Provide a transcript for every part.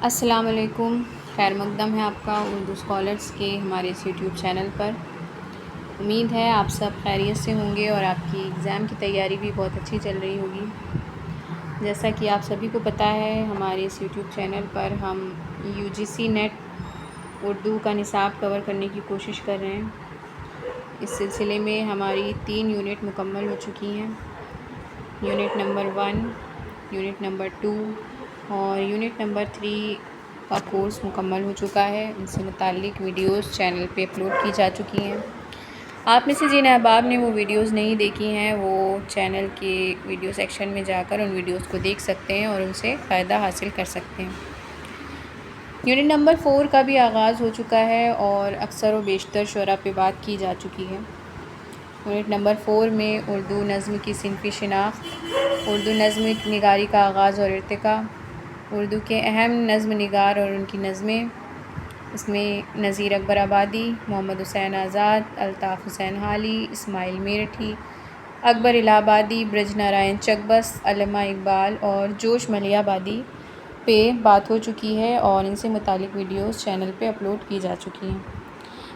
السلام علیکم، خیر مقدم ہے آپ کا اردو اسکالرس کے ہمارے اس یوٹیوب چینل پر۔ امید ہے آپ سب خیریت سے ہوں گے اور آپ کی ایگزام کی تیاری بھی بہت اچھی چل رہی ہوگی۔ جیسا کہ آپ سبھی کو پتہ ہے، ہمارے اس یوٹیوب چینل پر ہم UGC نیٹ اردو کا نصاب کور کرنے کی کوشش کر رہے ہیں۔ اس سلسلے میں ہماری 3 یونٹ مکمل ہو چکی ہیں۔ یونٹ نمبر 1، یونٹ نمبر 2 اور یونٹ نمبر 3 کا کورس مکمل ہو چکا ہے۔ ان سے متعلق ویڈیوز چینل پہ اپلوڈ کی جا چکی ہیں۔ آپ میں سے جن احباب نے وہ ویڈیوز نہیں دیکھی ہیں، وہ چینل کے ویڈیو سیکشن میں جا کر ان ویڈیوز کو دیکھ سکتے ہیں اور ان سے فائدہ حاصل کر سکتے ہیں۔ یونٹ نمبر 4 کا بھی آغاز ہو چکا ہے اور اکثر و بیشتر شعراء پہ بات کی جا چکی ہے۔ یونٹ نمبر 4 میں اردو نظم کی صنفی شناخت، اردو نظم نگاری کا آغاز اور ارتقاء، اردو کے اہم نظم نگار اور ان کی نظمیں، اس میں نذیر اکبر آبادی، محمد حسین آزاد، الطاف حسین حالی، اسماعیل میرٹھی، اکبر الہ آبادی، برج نارائن چکبس، علامہ اقبال اور جوش ملیح آبادی پہ بات ہو چکی ہے اور ان سے متعلق ویڈیوز چینل پہ اپلوڈ کی جا چکی ہیں۔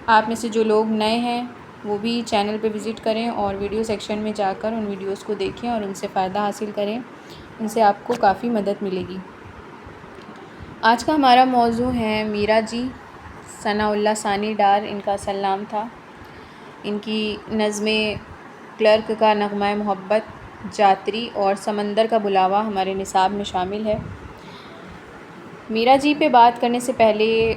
آپ میں سے جو لوگ نئے ہیں وہ بھی چینل پہ وزٹ کریں اور ویڈیو سیکشن میں جا کر ان ویڈیوز کو دیکھیں اور ان سے فائدہ حاصل کریں، ان سے آپ کو کافی مدد ملے گی۔ آج کا ہمارا موضوع ہے میرا جی، ثناء اللہ ثانی ڈار ان کا اصل نام تھا۔ ان کی نظمیں کلرک کا نغمہ محبت، جاتری اور سمندر کا بلاوا ہمارے نصاب میں شامل ہے۔ میرا جی پہ بات کرنے سے پہلے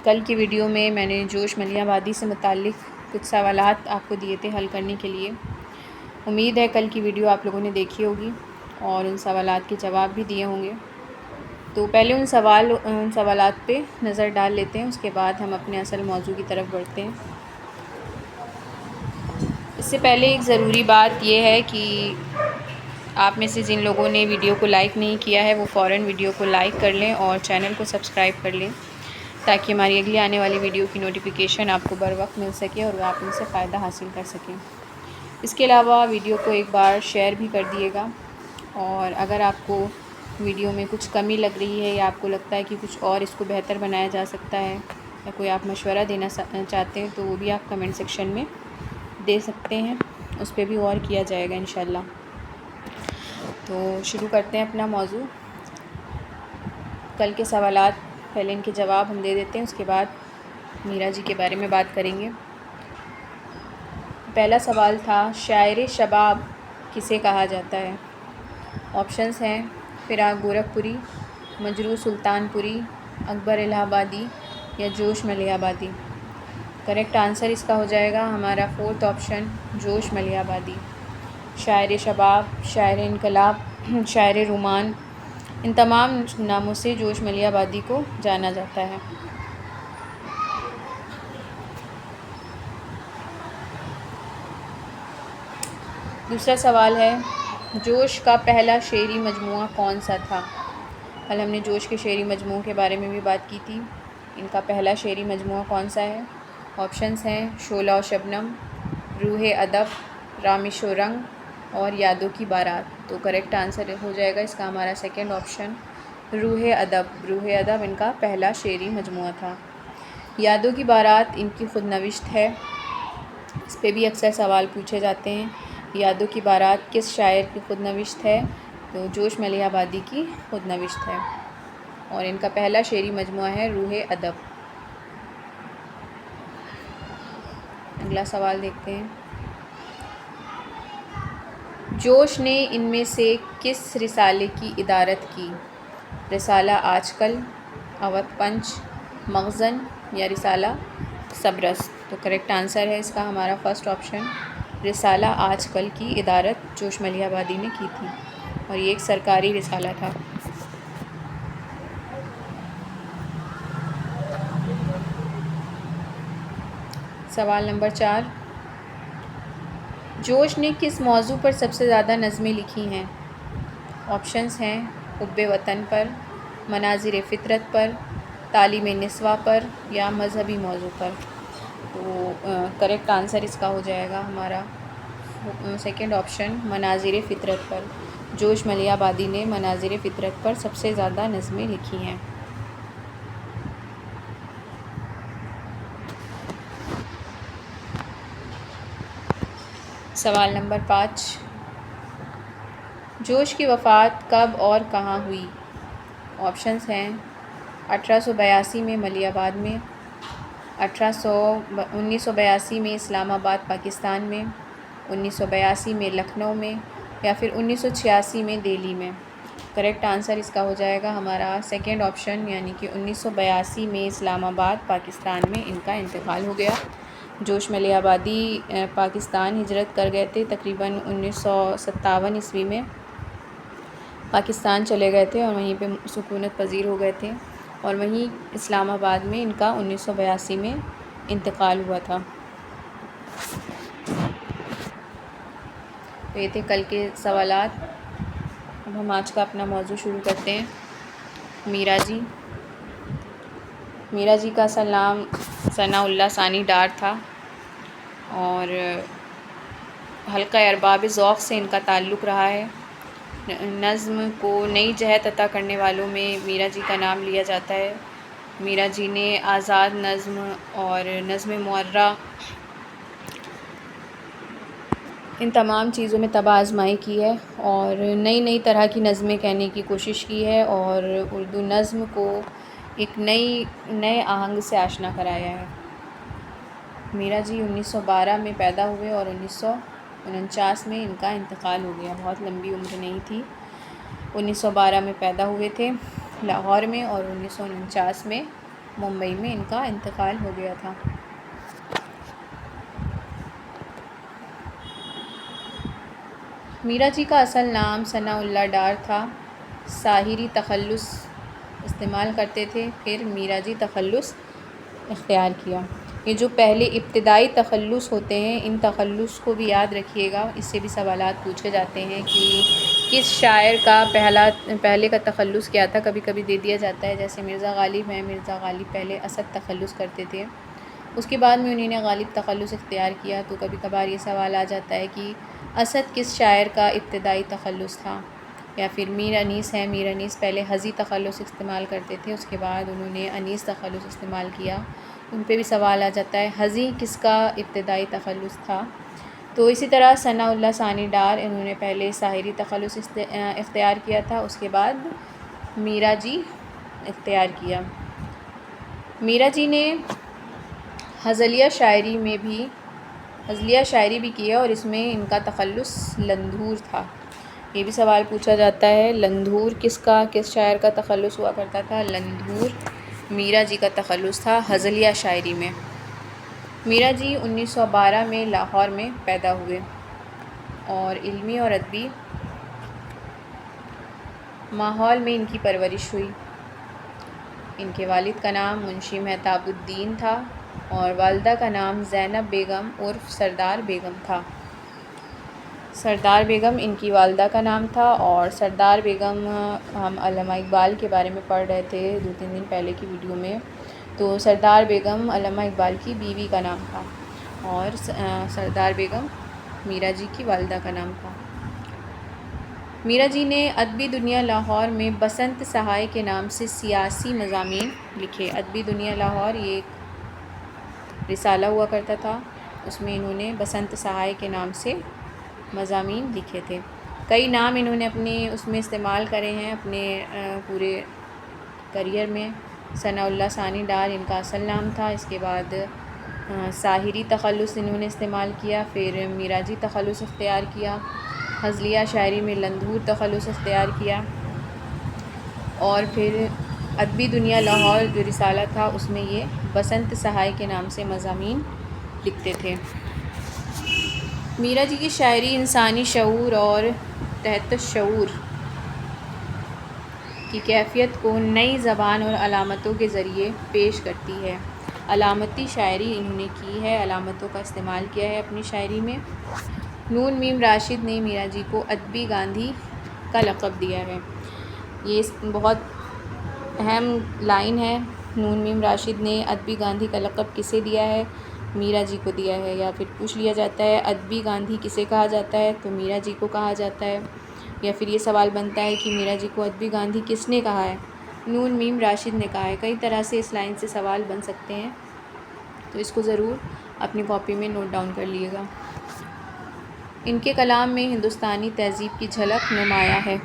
کل کی ویڈیو میں نے جوش ملیح آبادی سے متعلق کچھ سوالات آپ کو دیے تھے حل کرنے کے لیے۔ امید ہے کل کی ویڈیو آپ لوگوں نے دیکھی ہوگی اور ان سوالات کے جواب بھی دیے ہوں گے۔ تو پہلے ان سوالات پہ نظر ڈال لیتے ہیں، اس کے بعد ہم اپنے اصل موضوع کی طرف بڑھتے ہیں۔ اس سے پہلے ایک ضروری بات یہ ہے کہ آپ میں سے جن لوگوں نے ویڈیو کو لائک نہیں کیا ہے وہ فوراً ویڈیو کو لائک کر لیں اور چینل کو سبسکرائب کر لیں، تاکہ ہماری اگلی آنے والی ویڈیو کی نوٹیفیکیشن آپ کو بر وقت مل سکے اور آپ ان سے فائدہ حاصل کر سکیں۔ اس کے علاوہ ویڈیو کو ایک بار شیئر بھی کر دیے گا، اور اگر آپ کو ویڈیو میں کچھ کمی لگ رہی ہے یا آپ کو لگتا ہے کہ کچھ اور اس کو بہتر بنایا جا سکتا ہے یا کوئی آپ مشورہ دینا چاہتے ہیں تو وہ بھی آپ کمنٹ سیکشن میں دے سکتے ہیں، اس پہ بھی غور کیا جائے گا انشاءاللہ۔ تو شروع کرتے ہیں اپنا موضوع۔ کل کے سوالات پہلے ان کے جواب ہم دے دیتے ہیں، اس کے بعد میرا جی کے بارے میں بات کریں گے۔ پہلا سوال تھا، شاعر شباب کسے کہا جاتا ہے؟ آپشنز ہیں فراق گورکھپوری، مجروح سلطان پوری، اکبر الہ آبادی یا جوش ملیح آبادی۔ کریکٹ آنسر اس کا ہو جائے گا ہمارا 4تھ آپشن، جوش ملیح آبادی۔ شاعر شباب، شاعر انقلاب، شاعر رومان، ان تمام ناموں سے جوش ملیح آبادی کو جانا جاتا ہے۔ دوسرا سوال ہے، جوش کا پہلا شعری مجموعہ کون سا تھا؟ کل ہم نے جوش کے شعری مجموعوں کے بارے میں بھی بات کی تھی۔ ان کا پہلا شعری مجموعہ کون سا ہے؟ آپشنز ہیں شعلہ و شبنم، روح ادب، رامش و رنگ اور یادوں کی بارات۔ تو کریکٹ آنسر ہو جائے گا اس کا ہمارا 2nd آپشن، روح ادب۔ روح ادب ان کا پہلا شعری مجموعہ تھا۔ یادوں کی بارات ان کی خود نوشت ہے، اس پہ بھی اکثر سوال پوچھے جاتے ہیں۔ یادوں کی بارات کس شاعر کی خود نوشت ہے؟ تو جوش ملیح آبادی کی خود نوشت ہے، اور ان کا پہلا شعری مجموعہ ہے روح ادب۔ اگلا سوال دیکھتے ہیں، جوش نے ان میں سے کس رسالے کی ادارت کی؟ رسالہ آج کل، اودھ پنچ، مخزن یا رسالہ صبرس؟ تو کریکٹ آنسر ہے اس کا ہمارا 1st آپشن، رسالہ آج کل کی ادارت جوش ملیح آبادی نے کی تھی، اور یہ ایک سرکاری رسالہ تھا۔ سوال نمبر 4، جوش نے کس موضوع پر سب سے زیادہ نظمیں لکھی ہیں؟ آپشنز ہیں حب وطن پر، مناظر فطرت پر، تعلیم نسواں پر یا مذہبی موضوع پر۔ تو کریکٹ آنسر اس کا ہو جائے گا ہمارا 2nd آپشن، مناظر فطرت پر۔ جوش ملیح آبادی نے مناظر فطرت پر سب سے زیادہ نظمیں لکھی ہیں؟ سوال نمبر 5، جوش کی وفات کب اور کہاں ہوئی؟ آپشنز ہیں 1882 میں ملیح آباد میں، 1982 میں اسلام آباد پاکستان میں، 1982 میں لکھنؤ میں، یا پھر 1986 میں دہلی میں۔ کریکٹ آنسر اس کا ہو جائے گا ہمارا سیکنڈ آپشن، یعنی کہ 1982 میں اسلام آباد پاکستان میں ان کا انتقال ہو گیا۔ جوش ملیح آبادی پاکستان ہجرت کر گئے تھے تقریباً 1957 عیسوی میں پاکستان چلے گئے تھے اور وہیں پہ سکونت پذیر ہو گئے تھے، اور وہیں اسلام آباد میں ان کا 1982 میں انتقال ہوا تھا۔ تو یہ تھے کل کے سوالات۔ اب ہم آج کا اپنا موضوع شروع کرتے ہیں۔ میرا جی کا اصل نام ثناء اللہ ثانی ڈار تھا، اور حلقہ ارباب ذوق سے ان کا تعلق رہا ہے۔ نظم کو نئی جہت عطا کرنے والوں میں میرا جی کا نام لیا جاتا ہے۔ میرا جی نے آزاد نظم اور نظم معرہ ان تمام چیزوں میں طبع آزمائی کی ہے، اور نئی طرح کی نظمیں کہنے کی کوشش کی ہے، اور اردو نظم کو ایک نئے آہنگ سے آشنا کرایا ہے۔ میرا جی 1912 میں پیدا ہوئے اور 1949 میں ان کا انتقال ہو گیا، بہت لمبی عمر نہیں تھی۔ 1912 میں پیدا ہوئے تھے لاہور میں، اور 1949 میں ممبئی میں ان کا انتقال ہو گیا تھا۔ میرا جی کا اصل نام ثناء اللہ ڈار تھا، ساحری تخلص استعمال کرتے تھے، پھر میرا جی تخلص اختیار کیا۔ یہ جو پہلے ابتدائی تخلص ہوتے ہیں، ان تخلص کو بھی یاد رکھیے گا، اس سے بھی سوالات پوچھے جاتے ہیں کہ کس شاعر کا پہلے کا تخلص کیا تھا، کبھی کبھی دے دیا جاتا ہے۔ جیسے مرزا غالب ہیں، مرزا غالب پہلے اسد تخلص کرتے تھے، اس کے بعد میں انہوں نے غالب تخلص اختیار کیا، تو کبھی کبھار یہ سوال آ جاتا ہے کہ اسد کس شاعر کا ابتدائی تخلص تھا۔ یا پھر میر انیس ہیں، میر انیس پہلے حزی تخلص استعمال کرتے تھے، اس کے بعد انہوں نے انیس تخلص استعمال کیا، ان پہ بھی سوال آ جاتا ہے حزی کس کا ابتدائی تخلص تھا۔ تو اسی طرح ثناء اللہ ثانی ڈار انہوں نے پہلے ساحری تخلص اختیار کیا تھا، اس کے بعد میرا جی اختیار کیا۔ میرا جی نے ہزلیہ شاعری بھی کیا، اور اس میں ان کا تخلص لندھور تھا۔ یہ بھی سوال پوچھا جاتا ہے، لندھور کس شاعر کا تخلص ہوا کرتا تھا؟ لندھور میرا جی کا تخلص تھا ہزلیہ شاعری میں۔ میرا جی 1912 میں لاہور میں پیدا ہوئے، اور علمی اور ادبی ماحول میں ان کی پرورش ہوئی۔ ان کے والد کا نام منشی مہتاب الدین تھا، اور والدہ کا نام زینب بیگم عرف سردار بیگم تھا۔ سردار بیگم ان کی والدہ کا نام تھا، اور سردار بیگم ہم علامہ اقبال کے بارے میں پڑھ رہے تھے 2-3 دن پہلے کی ویڈیو میں، تو سردار بیگم علامہ اقبال کی بیوی کا نام تھا، اور سردار بیگم میرا جی کی والدہ کا نام تھا۔ میرا جی نے ادبی دنیا لاہور میں بسنت سہائے کے نام سے سیاسی مضامین لکھے۔ ادبی دنیا لاہور یہ ایک رسالہ ہوا کرتا تھا، اس میں انہوں نے بسنت سہائے کے نام سے مضامین لکھے تھے۔ کئی نام انہوں نے اپنے اس میں استعمال کرے ہیں اپنے پورے کریئر میں۔ ثناء اللہ ثانی ڈار ان کا اصل نام تھا، اس کے بعد ساحری تخلص انہوں نے استعمال کیا، پھر میرا جی تخلص اختیار کیا، ہزلیہ شاعری میں لندھور تخلص اختیار کیا، اور پھر ادبی دنیا لاہور جو رسالہ تھا اس میں یہ بسنت سہائے کے نام سے مضامین لکھتے تھے۔ میرا جی کی شاعری انسانی شعور اور تحت الشعور کی کیفیت کو نئی زبان اور علامتوں کے ذریعے پیش کرتی ہے۔ علامتی شاعری انہوں نے کی ہے، علامتوں کا استعمال کیا ہے اپنی شاعری میں۔ نون میم راشد نے میرا جی کو ادبی گاندھی کا لقب دیا ہے۔ یہ بہت اہم لائن ہے، نون میم راشد نے ادبی گاندھی کا لقب کسے دیا ہے؟ میرا جی کو دیا ہے۔ یا پھر پوچھ لیا جاتا ہے ادبی گاندھی کسے کہا جاتا ہے؟ تو میرا جی کو کہا جاتا ہے۔ یا پھر یہ سوال بنتا ہے کہ میرا جی کو ادبی گاندھی کس نے کہا ہے؟ نون میم راشد نے کہا ہے۔ کئی طرح سے اس لائن سے سوال بن سکتے ہیں، تو اس کو ضرور اپنی کاپی میں نوٹ ڈاؤن کر لیے گا۔ ان کے کلام میں ہندوستانی تہذیب کی جھلک نمایاں ہے۔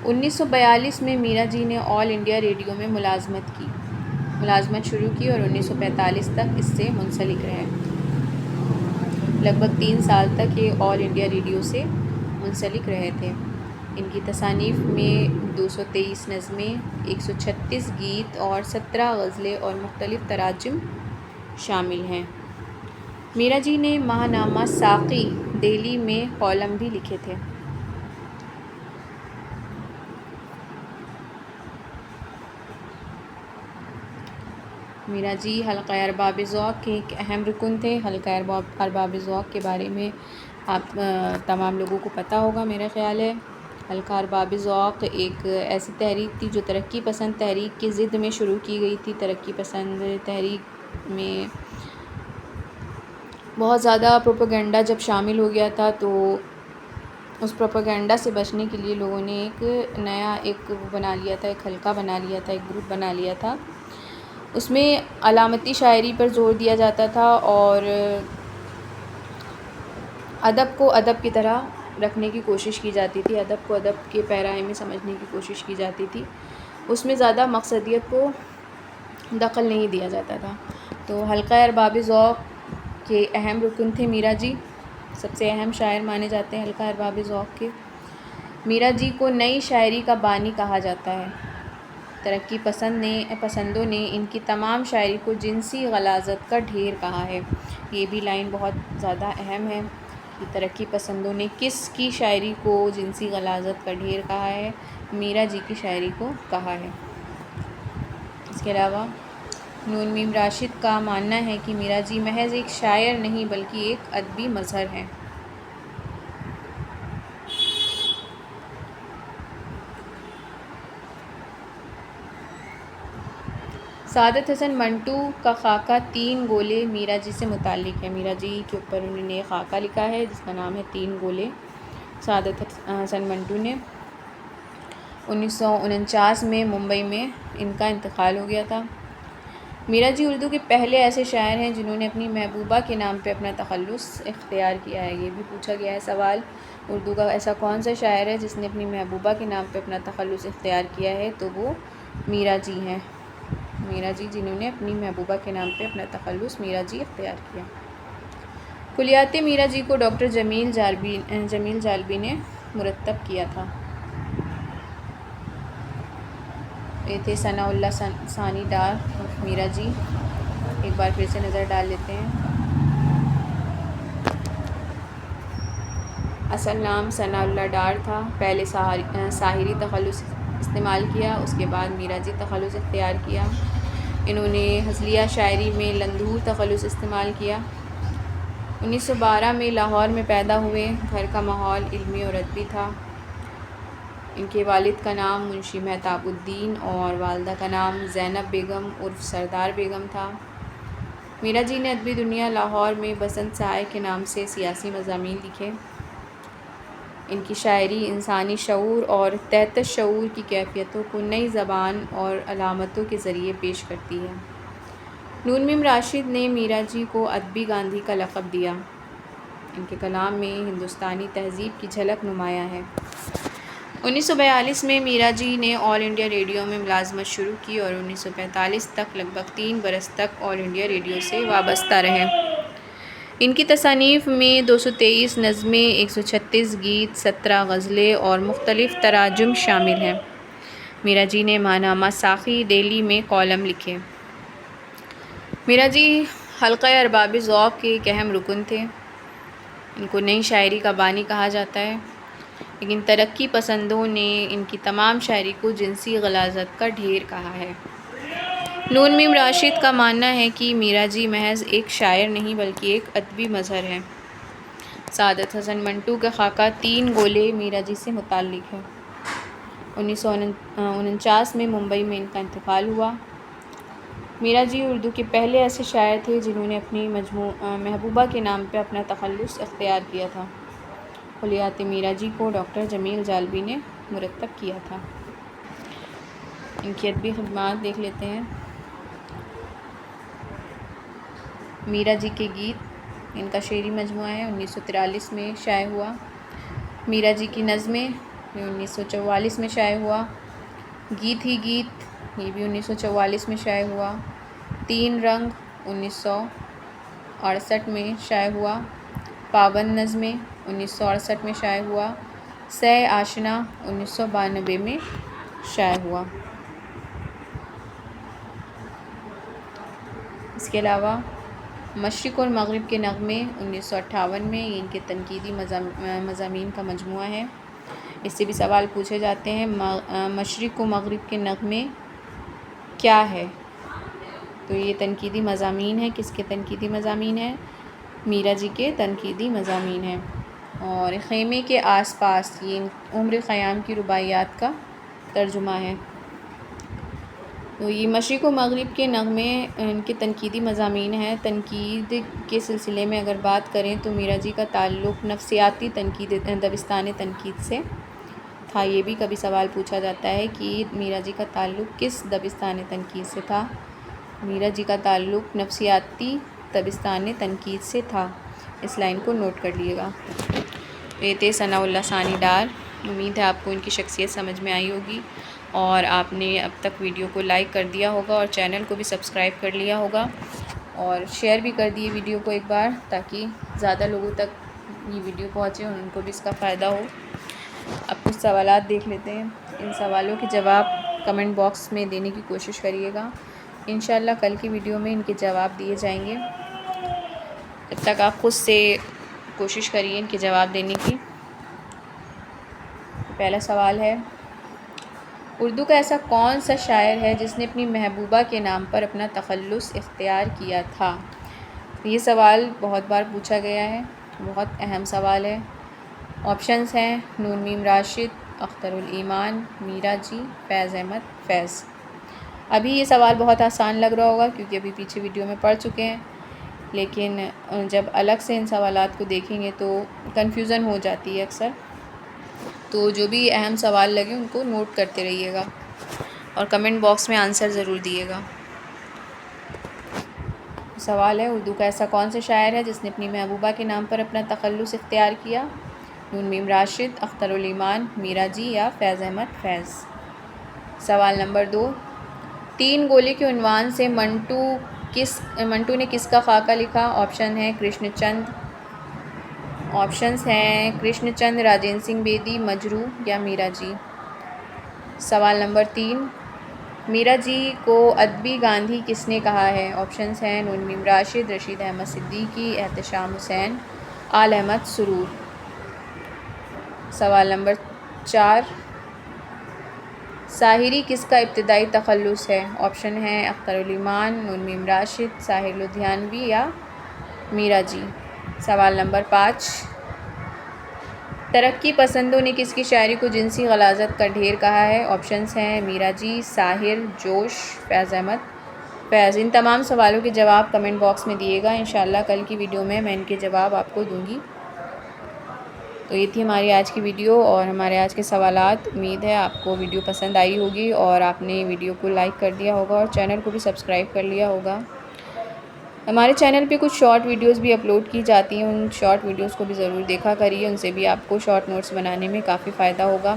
1942 میں میرا جی نے آل انڈیا ریڈیو میں ملازمت شروع کی اور 1945 تک اس سے منسلک رہے۔ لگ بھگ 3 سال تک یہ آل انڈیا ریڈیو سے منسلک رہے تھے۔ ان کی تصانیف میں 223 نظمیں، 136 گیت اور 17 غزلیں اور مختلف تراجم شامل ہیں۔ میرا جی نے ماہنامہ ساقی دہلی میں کالم بھی لکھے تھے۔ میرا جی حلقہ ارباب ذوق کے ایک اہم رکن تھے۔ حلقہ ارباب ذوق کے بارے میں آپ تمام لوگوں کو پتہ ہوگا میرا خیال ہے۔ حلقہ ارباب ذوق ایک ایسی تحریک تھی جو ترقی پسند تحریک کی ضد میں شروع کی گئی تھی۔ ترقی پسند تحریک میں بہت زیادہ پروپیگنڈا جب شامل ہو گیا تھا، تو اس پروپیگنڈا سے بچنے کے لیے لوگوں نے ایک بنا لیا تھا، ایک حلقہ بنا لیا تھا، ایک گروپ بنا لیا تھا۔ اس میں علامتی شاعری پر زور دیا جاتا تھا اور ادب کو ادب کی طرح رکھنے کی کوشش کی جاتی تھی، ادب کو ادب کے پیرائے میں سمجھنے کی کوشش کی جاتی تھی۔ اس میں زیادہ مقصدیت کو دخل نہیں دیا جاتا تھا۔ تو حلقہ ارباب ذوق کے اہم رکن تھے میرا جی، سب سے اہم شاعر مانے جاتے ہیں حلقہ ارباب ذوق کے۔ میرا جی کو نئی شاعری کا بانی کہا جاتا ہے۔ ترقی پسندوں نے ان کی تمام شاعری کو جنسی غلاظت کا ڈھیر کہا ہے۔ یہ بھی لائن بہت زیادہ اہم ہے کہ ترقی پسندوں نے کس کی شاعری کو جنسی غلاظت کا ڈھیر کہا ہے؟ میرا جی کی شاعری کو کہا ہے۔ اس کے علاوہ نون میم راشد کا ماننا ہے کہ میرا جی محض ایک شاعر نہیں بلکہ ایک ادبی مظہر ہیں۔ سعادت حسن منٹو کا خاکہ 3 گولے میرا جی سے متعلق ہے۔ میرا جی کے اوپر انہوں نے خاکہ لکھا ہے جس کا نام ہے 3 گولے۔ سعادت حسن منٹو نے 1949 میں ممبئی میں ان کا انتقال ہو گیا تھا۔ میرا جی اردو کے پہلے ایسے شاعر ہیں جنہوں نے اپنی محبوبہ کے نام پہ اپنا تخلص اختیار کیا ہے۔ یہ بھی پوچھا گیا ہے سوال، اردو کا ایسا کون سا شاعر ہے جس نے اپنی محبوبہ کے نام پہ اپنا تخلص اختیار کیا ہے؟ تو وہ میرا جی ہیں۔ میرا جی جنہوں نے اپنی محبوبہ کے نام پہ اپنا تخلص میرا جی اختیار کیا۔ کلیات میرا جی کو ڈاکٹر جمیل جالبی نے مرتب کیا تھا۔ یہ تھے ثناء اللہ ثانی ڈار میرا جی۔ ایک بار پھر سے نظر ڈال لیتے ہیں۔ اصل نام ثناء اللہ ڈار تھا۔ پہلے ساحری تخلص استعمال کیا، اس کے بعد میرا جی تخلص اختیار کیا۔ انہوں نے ہزلیہ شاعری میں لندھور تخلص استعمال کیا۔ 1912 میں لاہور میں پیدا ہوئے۔ گھر کا ماحول علمی اور ادبی تھا۔ ان کے والد کا نام منشی مہتاب الدین اور والدہ کا نام زینب بیگم عرف سردار بیگم تھا۔ میرا جی نے ادبی دنیا لاہور میں بسنت سائے کے نام سے سیاسی مضامین لکھے۔ ان کی شاعری انسانی شعور اور تحت شعور کی کیفیتوں کو نئی زبان اور علامتوں کے ذریعے پیش کرتی ہے۔ نون میم راشد نے میرا جی کو ادبی گاندھی کا لقب دیا۔ ان کے کلام میں ہندوستانی تہذیب کی جھلک نمایاں ہے۔ 1942 میں میرا جی نے آل انڈیا ریڈیو میں ملازمت شروع کی اور 1945 تک لگ بھگ 3 برس تک آل انڈیا ریڈیو سے وابستہ رہے۔ ان کی تصانیف میں 223 نظمیں، 136 گیت، 17 غزلیں اور مختلف تراجم شامل ہیں۔ میرا جی نے ماہنامہ ساقی دہلی میں کالم لکھے۔ میرا جی حلقہ ارباب ذوق کے ایک اہم رکن تھے۔ ان کو نئی شاعری کا بانی کہا جاتا ہے، لیکن ترقی پسندوں نے ان کی تمام شاعری کو جنسی غلاظت کا ڈھیر کہا ہے۔ نون میم راشد کا ماننا ہے کہ میرا جی محض ایک شاعر نہیں بلکہ ایک ادبی مظہر ہیں۔ سعادت حسن منٹو کا خاکہ 3 گولے میرا جی سے متعلق ہے۔ 1949 میں ممبئی میں ان کا انتقال ہوا۔ میرا جی اردو کے پہلے ایسے شاعر تھے جنہوں نے اپنی محبوبہ کے نام پہ اپنا تخلص اختیار کیا تھا۔ کلیات میرا جی کو ڈاکٹر جمیل جالبی نے مرتب کیا تھا۔ ان کی ادبی خدمات دیکھ لیتے ہیں۔ میرا جی کے گیت، ان کا شعری مجموعہ ہے، 1943 میں شائع ہوا۔ میرا جی کی نظمیں، یہ 1944 میں شائع ہوا۔ گیت ہی گیت، یہ بھی 1944 میں شائع ہوا۔ تین رنگ 1968 میں شائع ہوا۔ پابند نظمیں 1968 میں شائع ہوا۔ سہ آشنا 1992 میں شائع ہوا۔ اس کے علاوہ مشرق اور مغرب کے نغمے 1958 میں، یہ ان کے تنقیدی مضامین کا مجموعہ ہے۔ اس سے بھی سوال پوچھے جاتے ہیں، مشرق و مغرب کے نغمے کیا ہے؟ تو یہ تنقیدی مضامین ہے۔ کس کے تنقیدی مضامین ہیں؟ میرا جی کے تنقیدی مضامین ہیں۔ اور خیمے کے آس پاس، یہ عمر خیام کی رباعیات کا ترجمہ ہے۔ تو یہ مشرق و مغرب کے نغمے ان کے تنقیدی مضامین ہیں۔ تنقید کے سلسلے میں اگر بات کریں تو میرا جی کا تعلق نفسیاتی تنقید، دبستان تنقید سے تھا۔ یہ بھی کبھی سوال پوچھا جاتا ہے کہ میرا جی کا تعلق کس دبستان تنقید سے تھا؟ میرا جی کا تعلق نفسیاتی دبستان تنقید سے تھا۔ اس لائن کو نوٹ کر لیے گا۔ یہ تھے ثناء اللہ ثانی ڈار۔ امید ہے آپ کو ان کی شخصیت سمجھ میں آئی ہوگی اور آپ نے اب تک ویڈیو کو لائک کر دیا ہوگا اور چینل کو بھی سبسکرائب کر لیا ہوگا اور شیئر بھی کر دیے ویڈیو کو ایک بار، تاکہ زیادہ لوگوں تک یہ ویڈیو پہنچے اور ان کو بھی اس کا فائدہ ہو۔ اب کچھ سوالات دیکھ لیتے ہیں۔ ان سوالوں کے جواب کمنٹ باکس میں دینے کی کوشش کریے گا۔ انشاءاللہ کل کی ویڈیو میں ان کے جواب دیے جائیں گے۔ جب تک آپ خود سے کوشش کریے ان کے جواب دینے کی۔ پہلا سوال ہے، اردو کا ایسا کون سا شاعر ہے جس نے اپنی محبوبہ کے نام پر اپنا تخلص اختیار کیا تھا؟ یہ سوال بہت بار پوچھا گیا ہے، بہت اہم سوال ہے۔ آپشنز ہیں نون میم راشد، اختر الایمان، میرا جی، فیض احمد فیض۔ ابھی یہ سوال بہت آسان لگ رہا ہوگا کیونکہ ابھی پیچھے ویڈیو میں پڑھ چکے ہیں، لیکن جب الگ سے ان سوالات کو دیکھیں گے تو کنفیوژن ہو جاتی ہے اکثر۔ تو جو بھی اہم سوال لگے ان کو نوٹ کرتے رہیے گا اور کمنٹ باکس میں آنسر ضرور دیے گا۔ سوال ہے، اردو کا ایسا کون سا شاعر ہے جس نے اپنی محبوبہ کے نام پر اپنا تخلص اختیار کیا؟ نون میم راشد، اختر الایمان، میرا جی یا فیض احمد فیض۔ سوال نمبر 2، تین گولے کے عنوان سے منٹو نے کس کا خاکہ لکھا؟ آپشن ہے کرشن چند، آپشنز ہیں کرشن چند، راجین سنگھ بیدی، مجروح یا میرا جی۔ سوال نمبر 3، میرا جی کو ادبی گاندھی کس نے کہا ہے؟ آپشنز ہیں نون میم راشد، رشید احمد صدیقی، احتشام حسین، آل احمد سرور۔ سوال نمبر 4، ساحری کس کا ابتدائی تخلص ہے؟ آپشن ہیں اختر الایمان، نون میم راشد، ساحر لدھیانوی یا میرا جی۔ سوال نمبر 5، ترقی پسندوں نے کس کی شاعری کو جنسی غلاظت کا ڈھیر کہا ہے؟ آپشنز ہیں میرا جی، ساحر، جوش، فیض احمد فیض۔ ان تمام سوالوں کے جواب کمنٹ باکس میں دیے گا۔ انشاءاللہ کل کی ویڈیو میں ان کے جواب آپ کو دوں گی۔ تو یہ تھی ہماری آج کی ویڈیو اور ہمارے آج کے سوالات۔ امید ہے آپ کو ویڈیو پسند آئی ہوگی اور آپ نے ویڈیو کو لائک کر دیا ہوگا اور چینل کو بھی سبسکرائب کر لیا ہوگا۔ ہمارے چینل پہ کچھ شارٹ ویڈیوز بھی اپلوڈ کی جاتی ہیں، ان شارٹ ویڈیوز کو بھی ضرور دیکھا کریے، ان سے بھی آپ کو شارٹ نوٹس بنانے میں کافی فائدہ ہوگا۔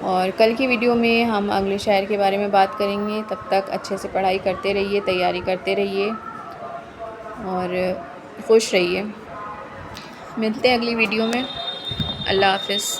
اور کل کی ویڈیو میں ہم اگلے شاعر کے بارے میں بات کریں گے۔ تب تک اچھے سے پڑھائی کرتے رہیے، تیاری کرتے رہیے اور خوش رہیے۔ ملتے ہیں اگلی ویڈیو میں۔ اللہ حافظ۔